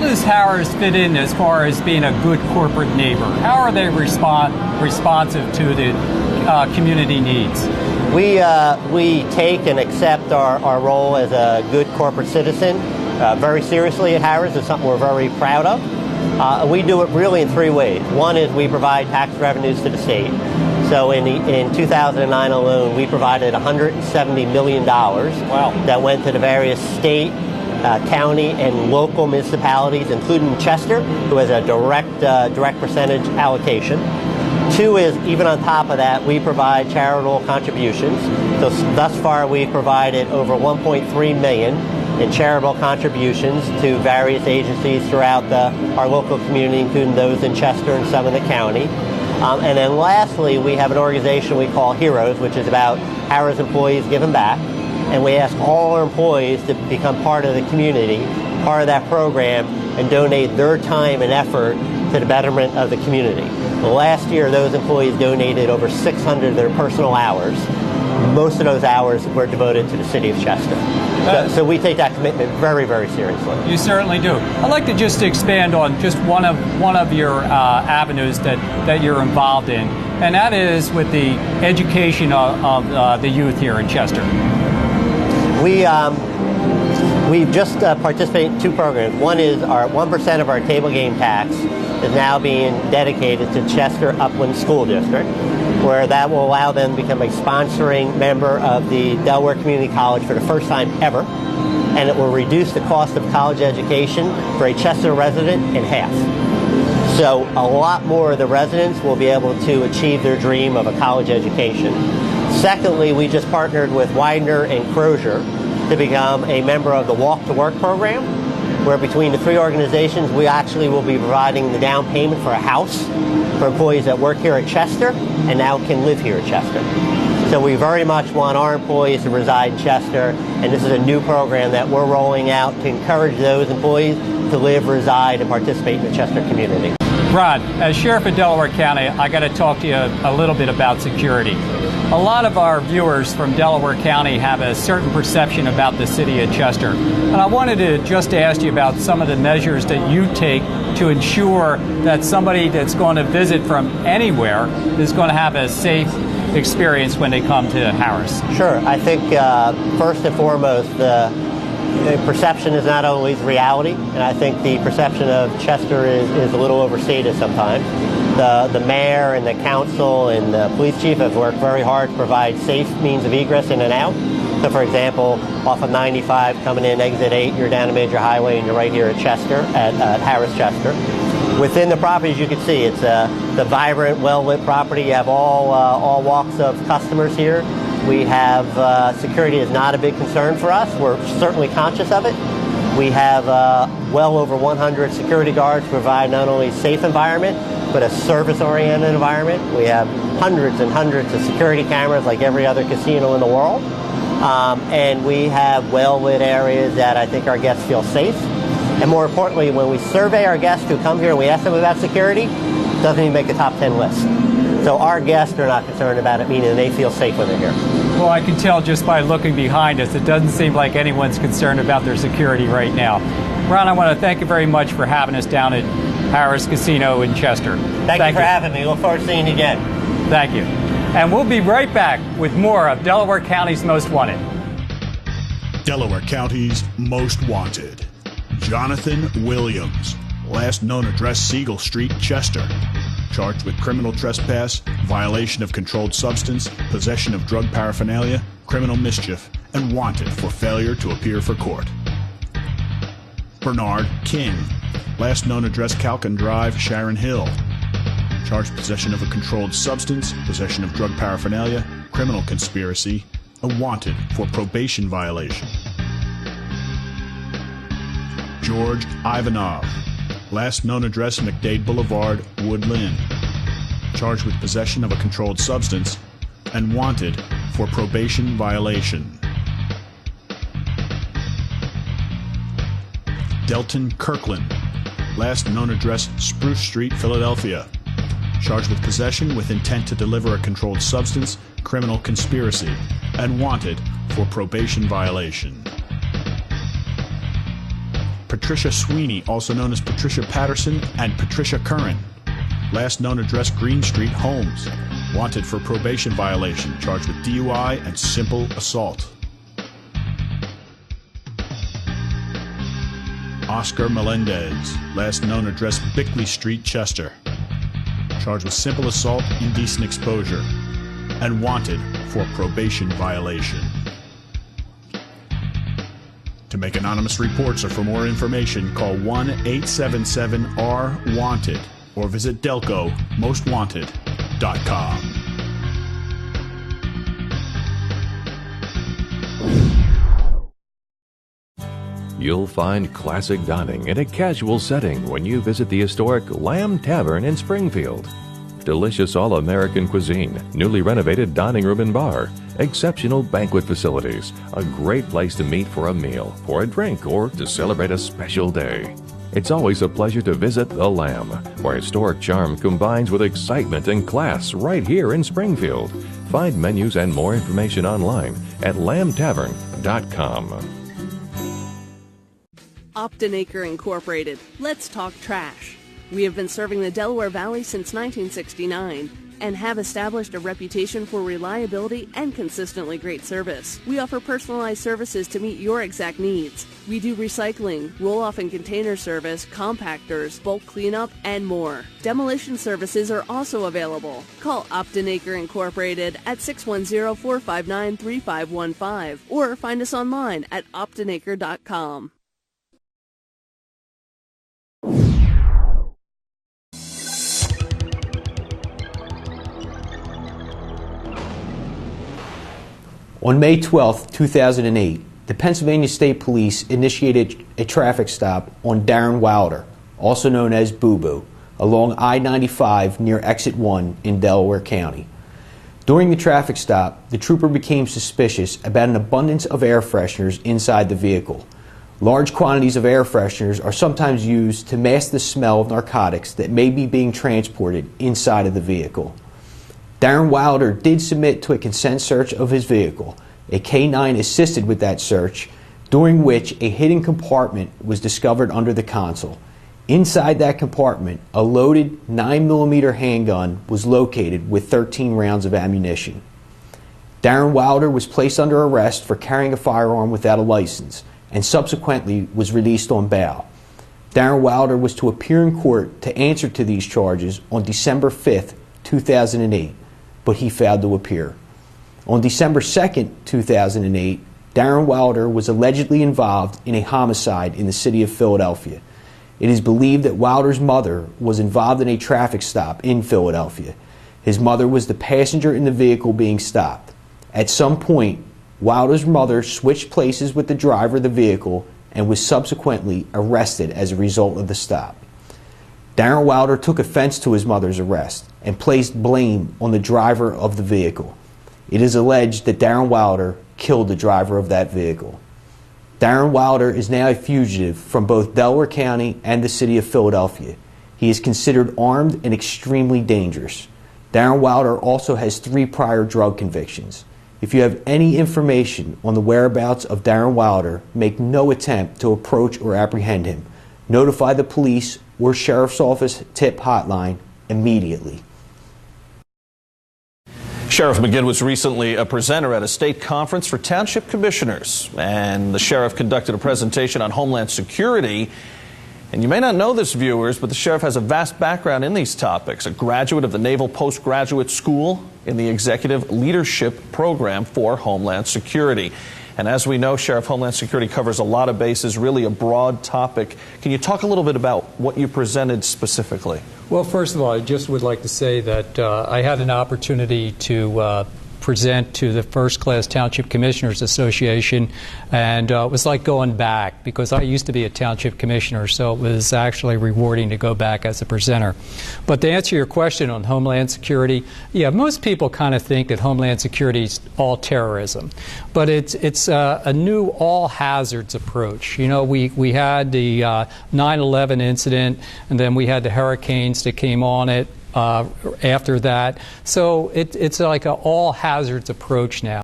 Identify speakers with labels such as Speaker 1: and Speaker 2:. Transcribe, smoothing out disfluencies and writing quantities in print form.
Speaker 1: does Harrah's fit in as far as being a good corporate neighbor? How are they responsive to the community needs?
Speaker 2: We take and accept our role as a good corporate citizen very seriously at Harrah's. It's something we're very proud of. We do it really in three ways. One is we provide tax revenues to the state. So in 2009 alone, we provided $170 million that went to the various state, county, and local municipalities, including Chester, who has a direct percentage allocation. Two is, even on top of that, we provide charitable contributions. So thus far, we've provided over $1.3 million in charitable contributions to various agencies throughout our local community, including those in Chester and some in the county. And then lastly, we have an organization we call Heroes, which is about Harrah's employees giving back. And we ask all our employees to become part of the community, part of that program, and donate their time and effort to the betterment of the community. Last year, those employees donated over 600 of their personal hours. Most of those hours were devoted to the city of Chester. So we take that commitment very, very seriously.
Speaker 1: You certainly do. I'd like to just expand on just one of your avenues that you're involved in, and that is with the education of the youth here in Chester.
Speaker 2: We've just participated in two programs. One is our 1% of our table game tax is now being dedicated to Chester Upland School District, where that will allow them to become a sponsoring member of the Delaware Community College for the first time ever, and it will reduce the cost of college education for a Chester resident in half. So a lot more of the residents will be able to achieve their dream of a college education. Secondly, we just partnered with Widener and Crozier to become a member of the Walk to Work program, where between the three organizations, we actually will be providing the down payment for a house for employees that work here at Chester and now can live here at Chester. So we very much want our employees to reside in Chester, and this is a new program that we're rolling out to encourage those employees to live, reside, and participate in the Chester community.
Speaker 1: Ron, as Sheriff of Delaware County, I got to talk to you a little bit about security. A lot of our viewers from Delaware County have a certain perception about the city of Chester. And I wanted to just ask you about some of the measures that you take to ensure that somebody that's going to visit from anywhere is going to have a safe experience when they come to Harrah's.
Speaker 2: Sure. I think first and foremost, the perception is not always reality, and I think the perception of Chester is a little overstated sometimes. The mayor and the council and the police chief have worked very hard to provide safe means of egress in and out. So for example, off of 95 coming in exit 8, you're down a major highway and you're right here at Chester, at Harrah's Chester. Within the properties, you can see it's the vibrant, well-lit property. You have all walks of customers here. We have security is not a big concern for us. We're certainly conscious of it. We have well over 100 security guards to provide not only a safe environment, but a service-oriented environment. We have hundreds and hundreds of security cameras like every other casino in the world. And we have well-lit areas that I think our guests feel safe. And more importantly, when we survey our guests who come here and we ask them about security, it doesn't even make a top 10 list. So our guests are not concerned about it, meaning they feel safe when they're here.
Speaker 1: Well, I can tell just by looking behind us, it doesn't seem like anyone's concerned about their security right now. Ron, I want to thank you very much for having us down at Harrah's Casino in Chester.
Speaker 2: Thank you for having me. Look forward to seeing you again.
Speaker 1: Thank you. And we'll be right back with more of Delaware County's Most Wanted.
Speaker 3: Delaware County's Most Wanted. Jonathan Williams, last known address Siegel Street, Chester. Charged with criminal trespass, violation of controlled substance, possession of drug paraphernalia, criminal mischief, and wanted for failure to appear for court. Bernard King, last known address Calkin Drive, Sharon Hill. Charged possession of a controlled substance, possession of drug paraphernalia, criminal conspiracy, and wanted for probation violation. George Ivanov, last known address McDade Boulevard, Woodland. Charged with possession of a controlled substance and wanted for probation violation. Delton Kirkland, last known address Spruce Street, Philadelphia. Charged with possession with intent to deliver a controlled substance, criminal conspiracy, and wanted for probation violation. Patricia Sweeney, also known as Patricia Patterson, and Patricia Curran. Last known address, Green Street, Holmes. Wanted for probation violation, charged with DUI and simple assault. Oscar Melendez, last known address, Bickley Street, Chester. Charged with simple assault, indecent exposure, and wanted for probation violation. To make anonymous reports or for more information, call 1-877-R-WANTED or visit DelcoMostWanted.com.
Speaker 4: You'll find classic dining in a casual setting when you visit the historic Lamb Tavern in Springfield. Delicious all-American cuisine, newly renovated dining room and bar, exceptional banquet facilities, a great place to meet for a meal, for a drink, or to celebrate a special day. It's always a pleasure to visit The Lamb, where historic charm combines with excitement and class right here in Springfield. Find menus and more information online at lambtavern.com.
Speaker 5: Optonaker Incorporated. Let's talk trash. We have been serving the Delaware Valley since 1969 and have established a reputation for reliability and consistently great service. We offer personalized services to meet your exact needs. We do recycling, roll-off and container service, compactors, bulk cleanup, and more. Demolition services are also available. Call Optonaker Incorporated at 610-459-3515 or find us online at optonaker.com.
Speaker 6: On May 12, 2008, the Pennsylvania State Police initiated a traffic stop on Darren Wilder, also known as Boo Boo, along I-95 near Exit 1 in Delaware County. During the traffic stop, the trooper became suspicious about an abundance of air fresheners inside the vehicle. Large quantities of air fresheners are sometimes used to mask the smell of narcotics that may be being transported inside of the vehicle. Darren Wilder did submit to a consent search of his vehicle. A K-9 assisted with that search, during which a hidden compartment was discovered under the console. Inside that compartment, a loaded 9mm handgun was located with 13 rounds of ammunition. Darren Wilder was placed under arrest for carrying a firearm without a license and subsequently was released on bail. Darren Wilder was to appear in court to answer to these charges on December 5, 2008. But he failed to appear. On December 2, 2008, Darren Wilder was allegedly involved in a homicide in the city of Philadelphia. It is believed that Wilder's mother was involved in a traffic stop in Philadelphia. His mother was the passenger in the vehicle being stopped. At some point, Wilder's mother switched places with the driver of the vehicle and was subsequently arrested as a result of the stop. Darren Wilder took offense to his mother's arrest and placed blame on the driver of the vehicle. It is alleged that Darren Wilder killed the driver of that vehicle. Darren Wilder is now a fugitive from both Delaware County and the city of Philadelphia. He is considered armed and extremely dangerous. Darren Wilder also has 3 prior drug convictions. If you have any information on the whereabouts of Darren Wilder, make no attempt to approach or apprehend him. Notify the police or sheriff's office tip hotline immediately.
Speaker 7: Sheriff McGinn was recently a presenter at a state conference for township commissioners, and the sheriff conducted a presentation on Homeland Security. And you may not know this, viewers, but the sheriff has a vast background in these topics, a graduate of the Naval Postgraduate School in the Executive Leadership Program for Homeland Security. And as we know, Sheriff, Homeland Security covers a lot of bases, really a broad topic. Can you talk a little bit about what you presented specifically?
Speaker 1: Well, first of all, I just would like to say that I had an opportunity to present to the First Class Township Commissioners Association, and it was like going back, because I used to be a township commissioner, so it was actually rewarding to go back as a presenter. But to answer your question on Homeland Security, yeah, most people kind of think that Homeland Security is all terrorism, but it's a new all hazards approach. You know, we had the 9/11 incident, and then we had the hurricanes that came on it after that. So it's like an all hazards approach now.